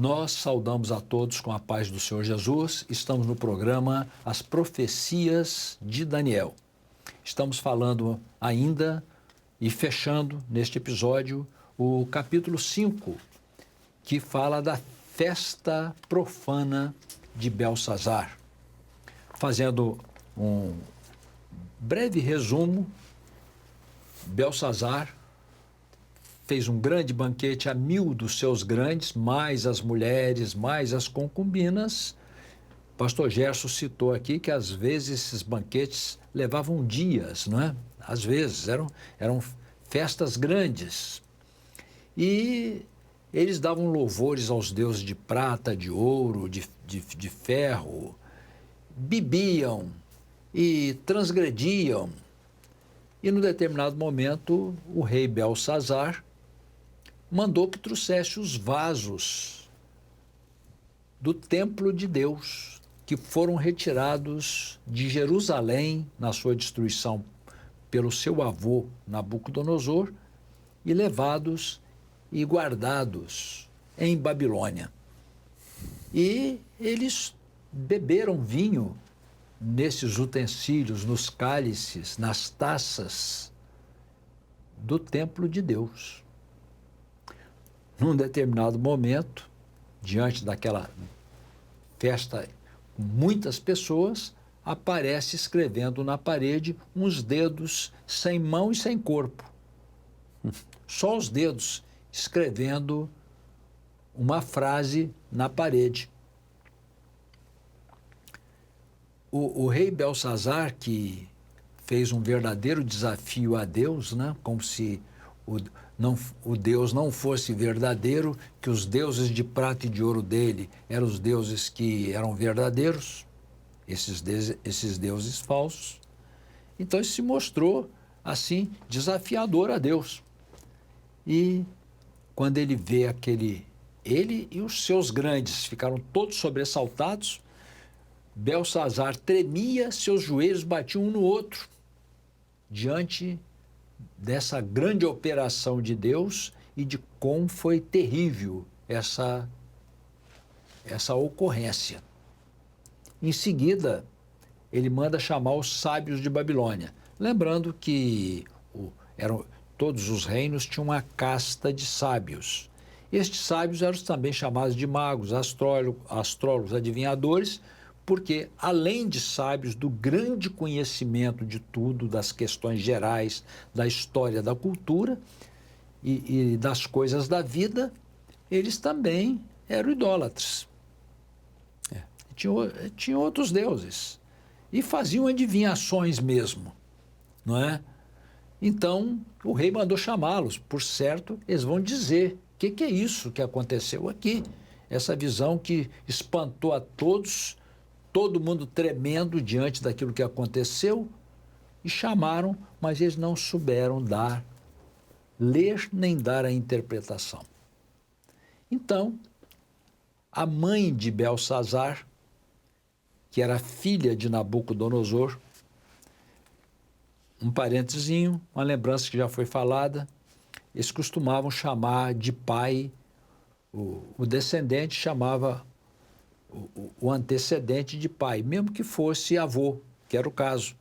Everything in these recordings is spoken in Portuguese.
Nós saudamos a todos com a paz do Senhor Jesus. Estamos no programa As Profecias de Daniel. Estamos falando ainda e fechando neste episódio o capítulo 5, que fala da festa profana de Belsazar. Fazendo um breve resumo, Belsazar fez um grande banquete a 1000 dos seus grandes, mais as mulheres, mais as concubinas. Pastor Gerson citou aqui que às vezes esses banquetes levavam dias, não é? Às vezes eram festas grandes. E eles davam louvores aos deuses de prata, de ouro, de ferro, bebiam e transgrediam. E, num determinado momento, o rei Belsazar mandou que trouxesse os vasos do templo de Deus, que foram retirados de Jerusalém na sua destruição pelo seu avô Nabucodonosor e levados e guardados em Babilônia. E eles beberam vinho nesses utensílios, nos cálices, nas taças do templo de Deus. Num determinado momento, diante daquela festa com muitas pessoas, aparece escrevendo na parede uns dedos sem mão e sem corpo. Só os dedos escrevendo uma frase na parede. O rei Belsazar, que fez um verdadeiro desafio a Deus, né? Como se o Deus não fosse verdadeiro, que os deuses de prata e de ouro dele eram os deuses que eram verdadeiros, esses deuses falsos. Então ele se mostrou, assim, desafiador a Deus. E quando ele vê ele e os seus grandes ficaram todos sobressaltados, Belsazar tremia, seus joelhos batiam um no outro, diante dessa grande operação de Deus e de como foi terrível essa ocorrência. Em seguida, ele manda chamar os sábios de Babilônia, lembrando que todos os reinos tinham uma casta de sábios. Estes sábios eram também chamados de magos, astrólogos, adivinhadores, porque, além de sábios do grande conhecimento de tudo, das questões gerais, da história, da cultura e das coisas da vida, eles também eram idólatras. Tinham outros deuses e faziam adivinhações mesmo, não é? Então, o rei mandou chamá-los. Por certo, eles vão dizer o que é isso que aconteceu aqui, essa visão que espantou a todos, todo mundo tremendo diante daquilo que aconteceu, e chamaram, mas eles não souberam ler nem dar a interpretação. Então, a mãe de Belsazar, que era filha de Nabucodonosor, um parentezinho, uma lembrança que já foi falada, eles costumavam chamar de pai, o descendente chamava o antecedente de pai, mesmo que fosse avô, que era o caso.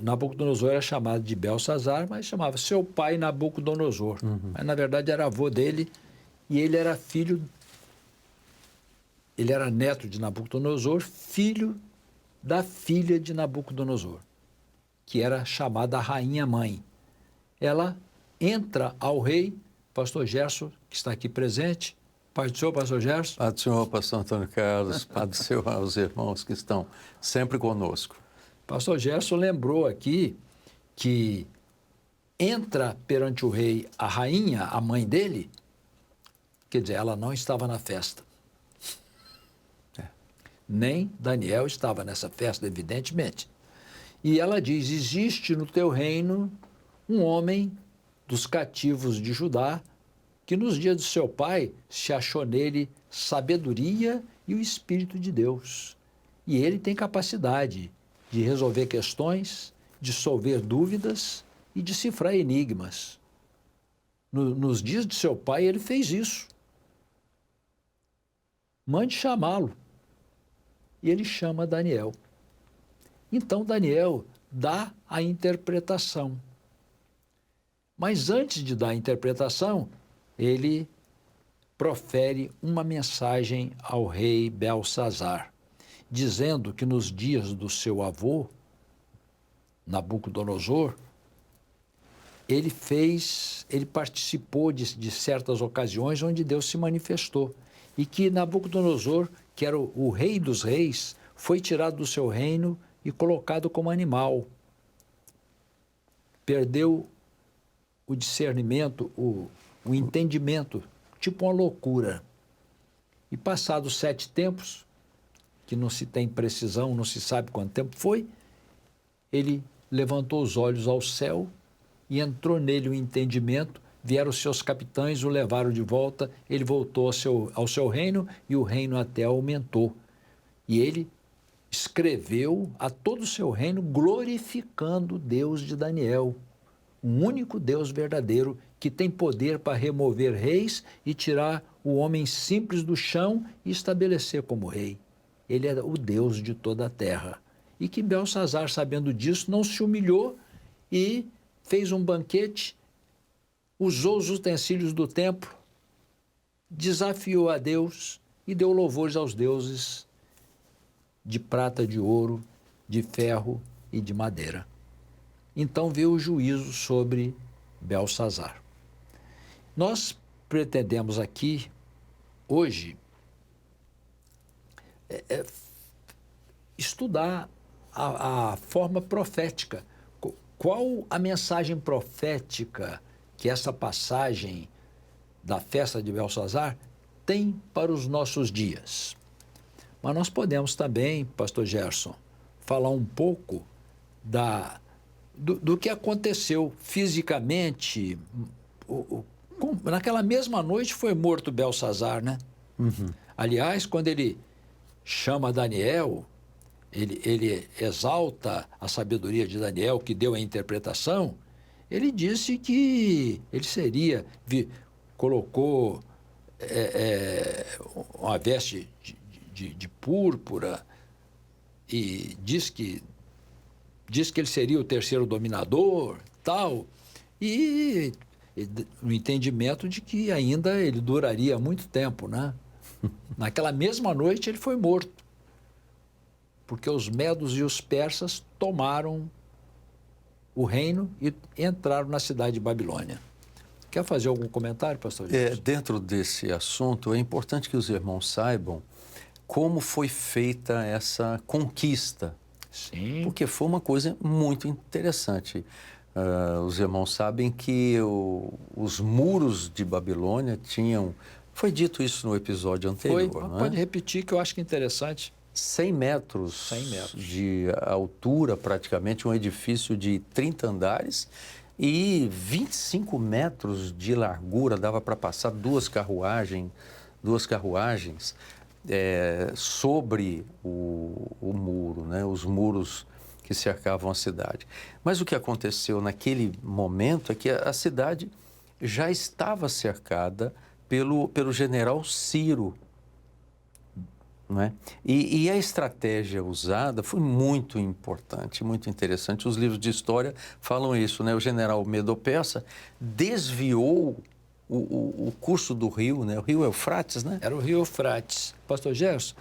Nabucodonosor era chamado de Belsazar, mas chamava seu pai Nabucodonosor. Mas, na verdade, era avô dele e ele era neto de Nabucodonosor, filho da filha de Nabucodonosor, que era chamada a rainha-mãe. Ela entra ao rei, pastor Gerson, que está aqui presente. Pai do Senhor, pastor Gerson. Pai do Senhor, pastor Antônio Carlos, Pai do Senhor aos irmãos que estão sempre conosco. Pastor Gerson lembrou aqui que entra perante o rei a rainha, a mãe dele, quer dizer, ela não estava na festa. Nem Daniel estava nessa festa, evidentemente. E ela diz, existe no teu reino um homem dos cativos de Judá, que nos dias do seu pai se achou nele sabedoria e o Espírito de Deus. E ele tem capacidade de resolver questões, dissolver dúvidas e decifrar enigmas. Nos dias de seu pai, ele fez isso. mande chamá-lo. E ele chama Daniel. Então Daniel dá a interpretação. Mas antes de dar a interpretação, ele profere uma mensagem ao rei Belsazar, dizendo que nos dias do seu avô, Nabucodonosor, ele participou de certas ocasiões onde Deus se manifestou. E que Nabucodonosor, que era o rei dos reis, foi tirado do seu reino e colocado como animal. Perdeu o discernimento, o entendimento, tipo uma loucura. E passados 7 tempos, que não se tem precisão, não se sabe quanto tempo foi, ele levantou os olhos ao céu e entrou nele o entendimento, vieram os seus capitães, o levaram de volta, ele voltou ao seu reino e o reino até aumentou. E ele escreveu a todo o seu reino glorificando o Deus de Daniel, um único Deus verdadeiro que tem poder para remover reis e tirar o homem simples do chão e estabelecer como rei. Ele é o Deus de toda a terra. E que Belsazar, sabendo disso, não se humilhou e fez um banquete, usou os utensílios do templo, desafiou a Deus e deu louvores aos deuses de prata, de ouro, de ferro e de madeira. Então veio o juízo sobre Belsazar. Nós pretendemos aqui, hoje, estudar a forma profética. Qual a mensagem profética que essa passagem da festa de Belsazar tem para os nossos dias? Mas nós podemos também, pastor Gerson, falar um pouco do que aconteceu fisicamente. Naquela mesma noite foi morto Belsazar, né? Uhum. Aliás, quando ele chama Daniel, ele exalta a sabedoria de Daniel, que deu a interpretação. Ele disse que ele colocou uma veste de púrpura e diz que ele seria o terceiro dominador, tal, e no entendimento de que ainda ele duraria muito tempo, né? Naquela mesma noite ele foi morto, porque os medos e os persas tomaram o reino e entraram na cidade de Babilônia. Quer fazer algum comentário, pastor Jesus? Dentro desse assunto, é importante que os irmãos saibam como foi feita essa conquista. Sim. Porque foi uma coisa muito interessante. Os irmãos sabem que os muros de Babilônia tinham... Foi dito isso no episódio anterior, não é? Pode repetir, que eu acho que é interessante. 100 metros, 100 metros de altura, praticamente, um edifício de 30 andares e 25 metros de largura, dava para passar duas carruagens sobre o muro, né? Os muros que cercavam a cidade. Mas o que aconteceu naquele momento é que a cidade já estava cercada pelo general Ciro. Não é? E a estratégia usada foi muito importante, muito interessante. Os livros de história falam isso, né? O general Medo-Persa desviou o curso do rio, né? O rio Eufrates, né? Era o rio Eufrates. Pastor Gerson,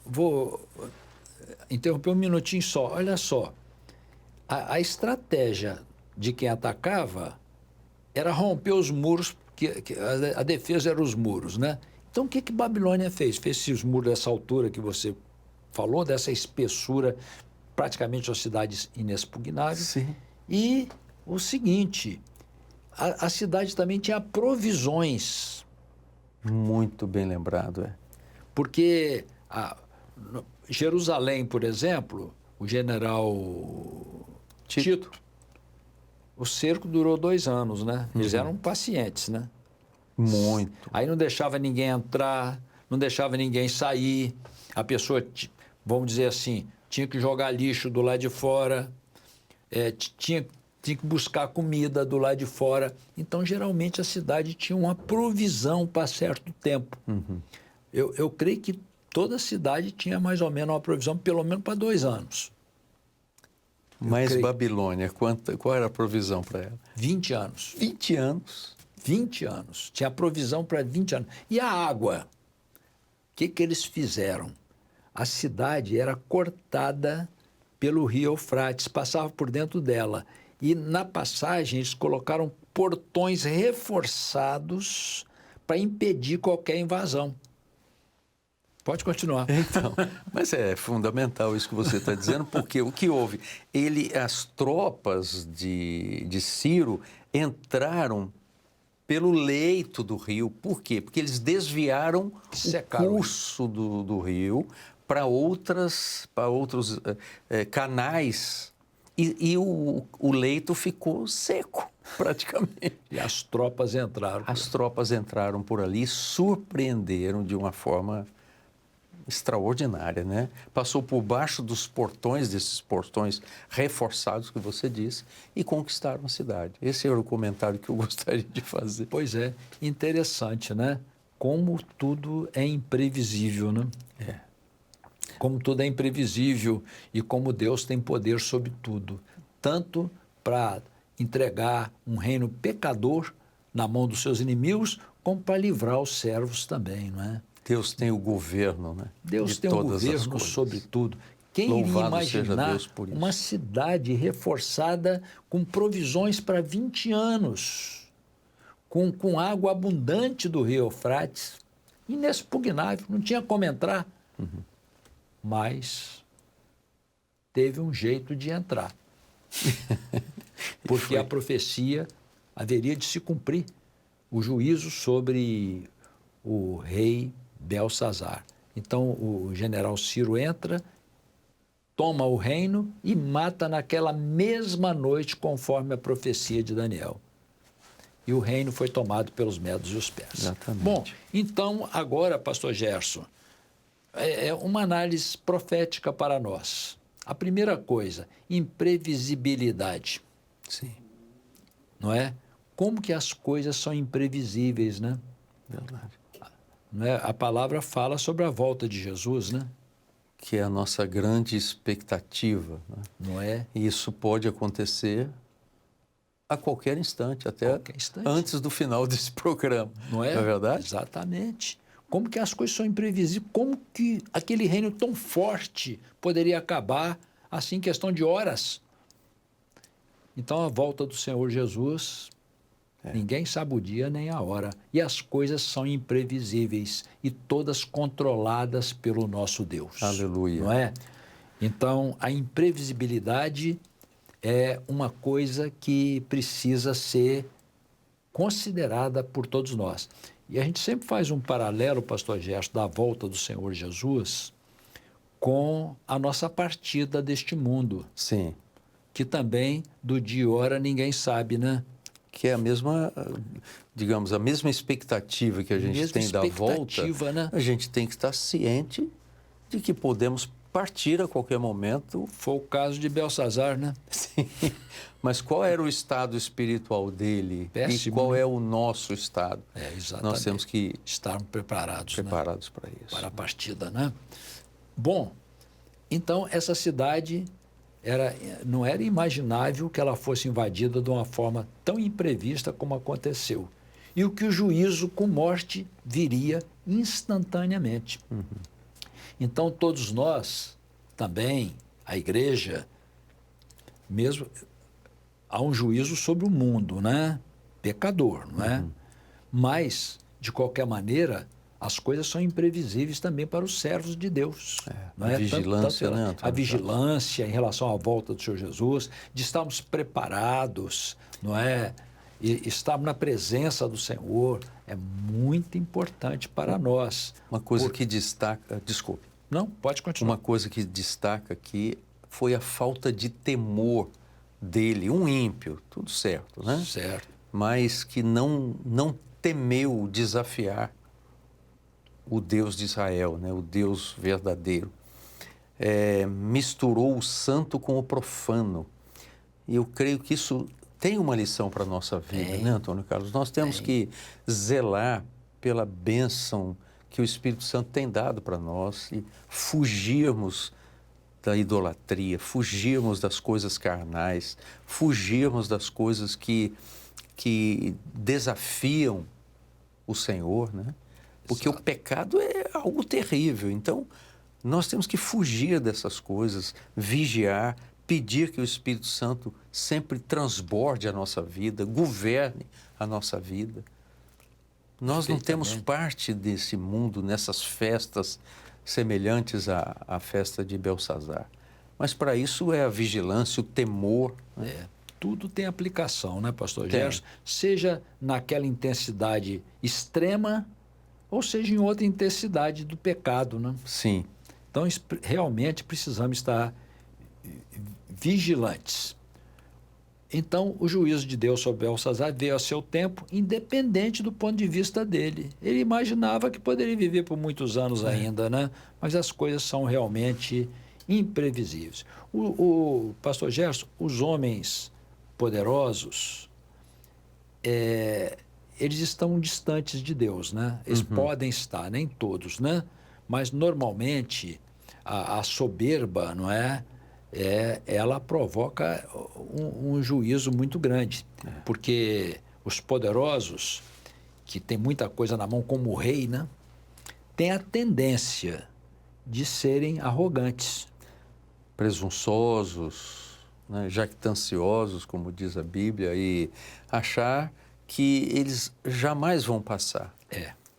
vou interromper um minutinho só. Olha só, a estratégia de quem atacava era romper os muros, que a defesa era os muros, né? Então, o que Babilônia fez? Fez esses muros dessa altura que você falou, dessa espessura, praticamente uma cidade inexpugnável. Sim. E o seguinte, a cidade também tinha provisões. Muito bem lembrado, Porque Jerusalém, por exemplo, o general Tito, o cerco durou 2 anos, né? Eles eram pacientes, né? Muito. Aí não deixava ninguém entrar, não deixava ninguém sair. A pessoa, vamos dizer assim, tinha que jogar lixo do lado de fora. tinha que buscar comida do lado de fora. Então, geralmente, a cidade tinha uma provisão para certo tempo. Eu creio que toda cidade tinha mais ou menos uma provisão, pelo menos para 2 anos. Mas Babilônia, qual era a provisão para ela? 20 anos. 20 anos? 20 anos. Tinha provisão para 20 anos. E a água? O que eles fizeram? A cidade era cortada pelo rio Eufrates, passava por dentro dela. E na passagem eles colocaram portões reforçados para impedir qualquer invasão. Pode continuar. Então, mas é fundamental isso que você está dizendo, porque o que houve? As tropas de Ciro entraram pelo leito do rio. Por quê? Porque eles desviaram o curso do rio para outros canais e o leito ficou seco, praticamente. E as tropas entraram. As tropas entraram por ali e surpreenderam de uma forma extraordinária, né? Passou por baixo dos portões, desses portões reforçados que você disse, e conquistaram a cidade. Esse era o comentário que eu gostaria de fazer. Pois é, interessante, né? Como tudo é imprevisível, né? Como tudo é imprevisível e como Deus tem poder sobre tudo, tanto para entregar um reino pecador na mão dos seus inimigos, como para livrar os servos também, não é? Deus tem o governo, né? Deus tem o governo sobre tudo. Quem iria imaginar uma cidade reforçada com provisões para 20 anos, com água abundante do rio Eufrates, inexpugnável, não tinha como entrar. Mas teve um jeito de entrar. Porque a profecia haveria de se cumprir, o juízo sobre o rei Belsazar. Então, o general Ciro entra, toma o reino e mata naquela mesma noite, conforme a profecia de Daniel. E o reino foi tomado pelos medos e os persas. Exatamente. Bom, então, agora, pastor Gerson, é uma análise profética para nós. A primeira coisa, imprevisibilidade. Sim. Não é? Como que as coisas são imprevisíveis, né? Verdade. Não é? A palavra fala sobre a volta de Jesus, né? Que é a nossa grande expectativa, né? Não é? E isso pode acontecer a qualquer instante, até antes do final desse programa. Não é? Não é verdade? Exatamente. Como que as coisas são imprevisíveis? Como que aquele reino tão forte poderia acabar assim em questão de horas? Então, a volta do Senhor Jesus, ninguém sabe o dia nem a hora. E as coisas são imprevisíveis e todas controladas pelo nosso Deus. Aleluia. Não é? Então, a imprevisibilidade é uma coisa que precisa ser considerada por todos nós. E a gente sempre faz um paralelo, pastor Gerson, da volta do Senhor Jesus com a nossa partida deste mundo. Sim. Que também, do dia e hora, ninguém sabe, né? Que é a mesma, digamos, a mesma expectativa que a gente tem da volta, né? A gente tem que estar ciente de que podemos partir a qualquer momento. Foi o caso de Belsazar, né? Sim. Mas qual era o estado espiritual dele? Péssimo, e qual né? é o nosso estado? Exatamente. Nós temos que estar preparados né? Para isso. Para a partida, né? Bom, então essa cidade não era imaginável que ela fosse invadida de uma forma tão imprevista como aconteceu. E o que o juízo com morte viria instantaneamente. Então, todos nós, também, a igreja, mesmo, há um juízo sobre o mundo, né? Pecador, não é? Mas, de qualquer maneira, as coisas são imprevisíveis também para os servos de Deus. Não é? A vigilância, né? A vigilância em relação à volta do Senhor Jesus, de estarmos preparados, não é? E estarmos na presença do Senhor é muito importante para nós. Uma coisa que destaca... Desculpe. Não, pode continuar. Uma coisa que destaca aqui foi a falta de temor dele, um ímpio, tudo certo, né? Certo. Mas que não temeu desafiar o Deus de Israel, né? O Deus verdadeiro. Misturou o santo com o profano E eu creio que isso tem uma lição para a nossa vida, Tem. né, Antônio Carlos? Nós temos que zelar pela bênção que o Espírito Santo tem dado para nós e fugirmos da idolatria, fugirmos das coisas carnais, fugirmos das coisas que desafiam o Senhor, né? Porque Exato. o pecado é algo terrível. Então, nós temos que fugir dessas coisas, vigiar, pedir que o Espírito Santo sempre transborde a nossa vida, governe a nossa vida. Nós não temos Perfeitamente. parte desse mundo, nessas festas semelhantes à festa de Belsazar. Mas para isso é a vigilância, o temor, né? É, tudo tem aplicação, né, pastor Tem. Gerson? Seja naquela intensidade extrema ou seja em outra intensidade do pecado, né? Sim, Então, realmente precisamos estar vigilantes. Então, o juízo de Deus sobre Belsazar veio a seu tempo, independente do ponto de vista dele. Ele imaginava que poderia viver por muitos anos ainda, né? Mas as coisas são realmente imprevisíveis. O pastor Gerson, os homens poderosos, eles estão distantes de Deus, né? Eles podem estar, nem todos, né? Mas normalmente a soberba, não é? Ela provoca um juízo muito grande, porque os poderosos, que têm muita coisa na mão, como o rei, né? Têm a tendência de serem arrogantes. presunçosos, né, jactanciosos, como diz a Bíblia, e achar que eles jamais vão passar.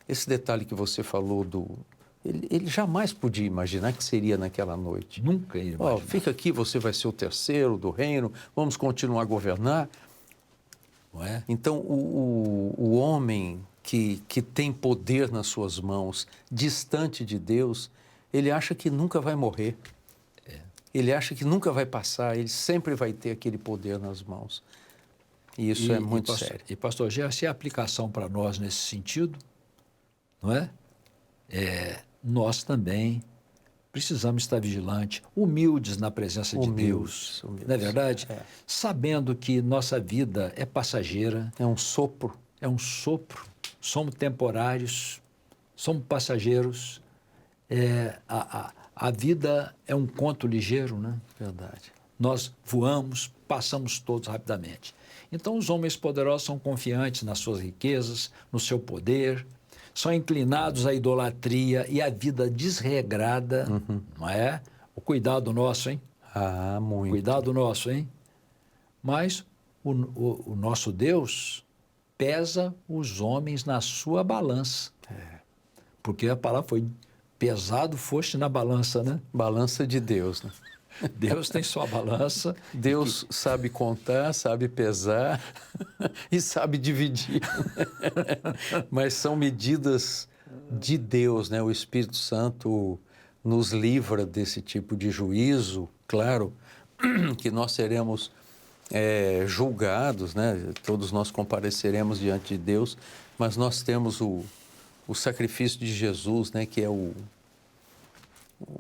Esse detalhe que você falou ele jamais podia imaginar que seria naquela noite. Nunca ia Ó, imaginar. fica aqui, você vai ser o terceiro do reino, vamos continuar a governar. Não é? Então, o homem que tem poder nas suas mãos, distante de Deus, ele acha que nunca vai morrer. Ele acha que nunca vai passar, ele sempre vai ter aquele poder nas mãos. E isso é muito sério. E, pastor Gerson, e a aplicação para nós nesse sentido, não é? Nós também precisamos estar vigilantes, humildes na presença de Deus, Humildes. não é verdade? Sabendo que nossa vida é passageira, É um sopro. é um sopro, somos temporários, somos passageiros, a vida é um conto ligeiro, né? Verdade. Nós voamos, passamos todos rapidamente. Então, os homens poderosos são confiantes nas suas riquezas, no seu poder, são inclinados à idolatria e à vida desregrada, não é? O cuidado nosso, hein? Ah, muito. Cuidado nosso, hein? Mas o nosso Deus pesa os homens na sua balança. Porque a palavra foi pesado foste na balança, né? Balança de Deus, né? Deus tem sua balança. Deus sabe contar, sabe pesar e sabe dividir. Mas são medidas de Deus, né? O Espírito Santo nos livra desse tipo de juízo. Claro que nós seremos julgados, né? Todos nós compareceremos diante de Deus, mas nós temos o sacrifício de Jesus, né? Que é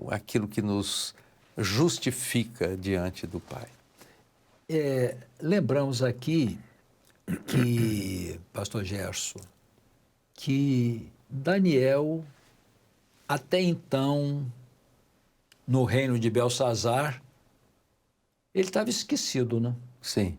aquilo que nos justifica diante do Pai. Lembramos aqui que, pastor Gerson, que Daniel, até então, no reino de Belsazar, ele estava esquecido, né? Sim.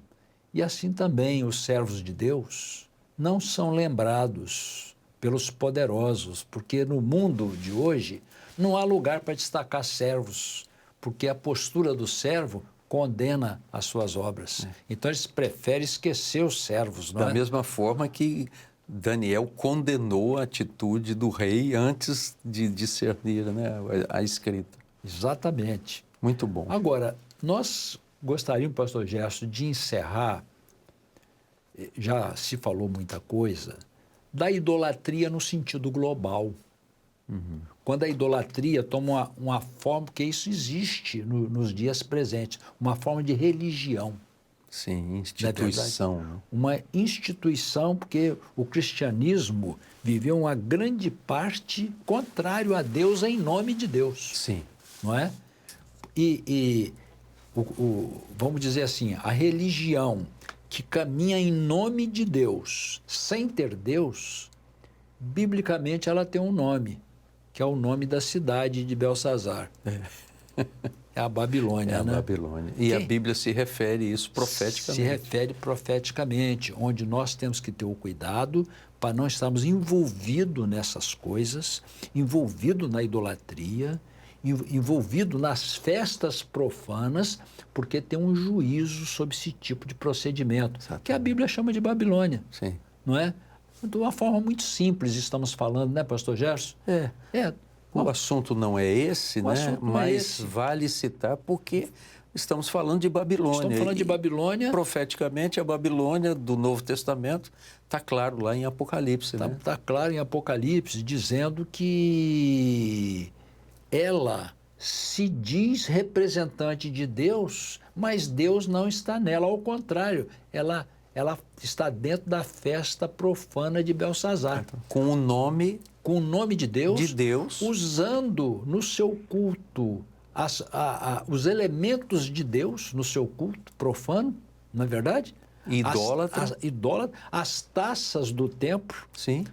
E assim também os servos de Deus não são lembrados pelos poderosos, porque no mundo de hoje não há lugar para destacar servos, porque a postura do servo condena as suas obras. Então eles preferem esquecer os servos, não é? Da mesma forma que Daniel condenou a atitude do rei antes de discernir, né, a escrita. Exatamente. Muito bom. Agora, nós gostaríamos, pastor Gerson, de encerrar, já se falou muita coisa, da idolatria no sentido global. Quando a idolatria toma uma forma, porque isso existe nos dias presentes, uma forma de religião. Sim, instituição. Não é verdade? Uma instituição, porque o cristianismo viveu uma grande parte contrário a Deus em nome de Deus. Sim. Não é? E vamos dizer assim, a religião que caminha em nome de Deus, sem ter Deus, biblicamente ela tem um nome, que é o nome da cidade de Belsazar. É a Babilônia, É a né? Babilônia. E a Bíblia se refere a isso profeticamente. Se refere profeticamente, onde nós temos que ter o cuidado para não estarmos envolvidos nessas coisas, envolvidos na idolatria, envolvido nas festas profanas, porque tem um juízo sobre esse tipo de procedimento, Exatamente. que a Bíblia chama de Babilônia, Sim. não é? De uma forma muito simples estamos falando, né, pastor Gerson? O assunto não é esse, né? Mas vale citar porque estamos falando de Babilônia. Estamos falando de Babilônia. Profeticamente, a Babilônia do Novo Testamento está claro lá em Apocalipse, né? Está claro em Apocalipse, dizendo que ela se diz representante de Deus, mas Deus não está nela. Ao contrário, ela está dentro da festa profana de Belsazar. Com o nome de Deus, usando no seu culto os elementos de Deus, no seu culto profano, não é verdade? Idólatra. As taças do templo. Sim.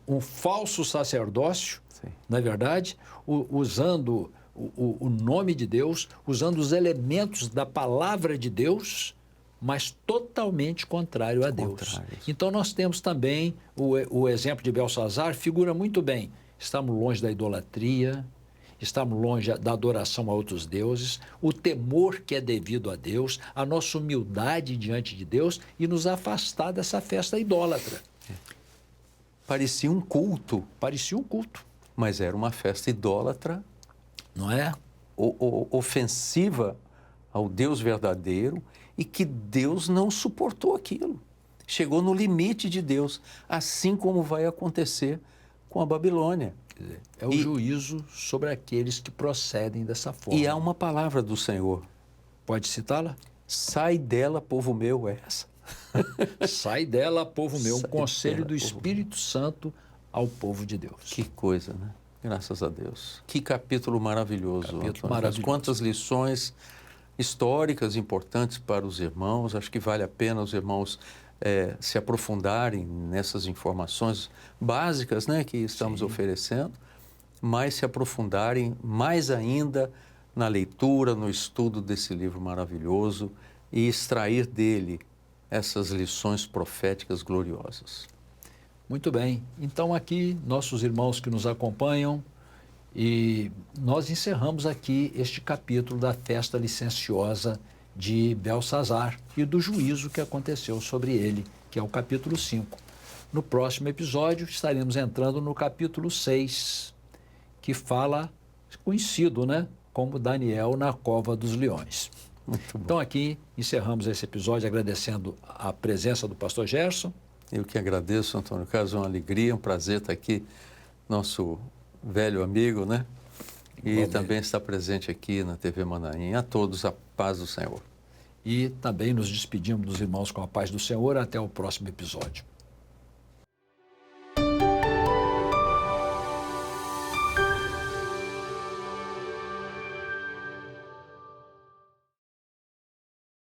Um falso sacerdócio, sim, não é verdade? Usando o nome de Deus, usando os elementos da palavra de Deus, mas totalmente contrário a Deus. Então, nós temos também o exemplo de Belsazar, figura muito bem. Estamos longe da idolatria, estamos longe da adoração a outros deuses, o temor que é devido a Deus, a nossa humildade diante de Deus e nos afastar dessa festa idólatra. Parecia um culto. Parecia um culto. Mas era uma festa idólatra. Não é? Ofensiva ao Deus verdadeiro e que Deus não suportou aquilo. Chegou no limite de Deus, assim como vai acontecer com a Babilônia. É o juízo sobre aqueles que procedem dessa forma. E há uma palavra do Senhor. Pode citá-la? Sai dela, povo meu, é essa. Sai dela, povo meu, um conselho do Espírito Santo ao povo de Deus. Que coisa, né? Graças a Deus. Que capítulo maravilhoso. Maravilhoso. Quantas lições históricas importantes para os irmãos. Acho que vale a pena os irmãos se aprofundarem nessas informações básicas, né, que estamos oferecendo, mas se aprofundarem mais ainda na leitura, no estudo desse livro maravilhoso e extrair dele essas lições proféticas gloriosas. Muito bem. Então, aqui, nossos irmãos que nos acompanham, e nós encerramos aqui este capítulo da festa licenciosa de Belsazar e do juízo que aconteceu sobre ele, que é o capítulo 5. No próximo episódio, estaremos entrando no capítulo 6, que fala, conhecido, né, como Daniel na cova dos leões. Muito bom. Então, aqui, encerramos esse episódio agradecendo a presença do pastor Gerson. Eu que agradeço, Antônio Carlos, é uma alegria, um prazer estar aqui, nosso velho amigo, né? E também estar presente aqui na TV Manaim. A todos, a paz do Senhor. E também nos despedimos dos irmãos com a paz do Senhor. Até o próximo episódio.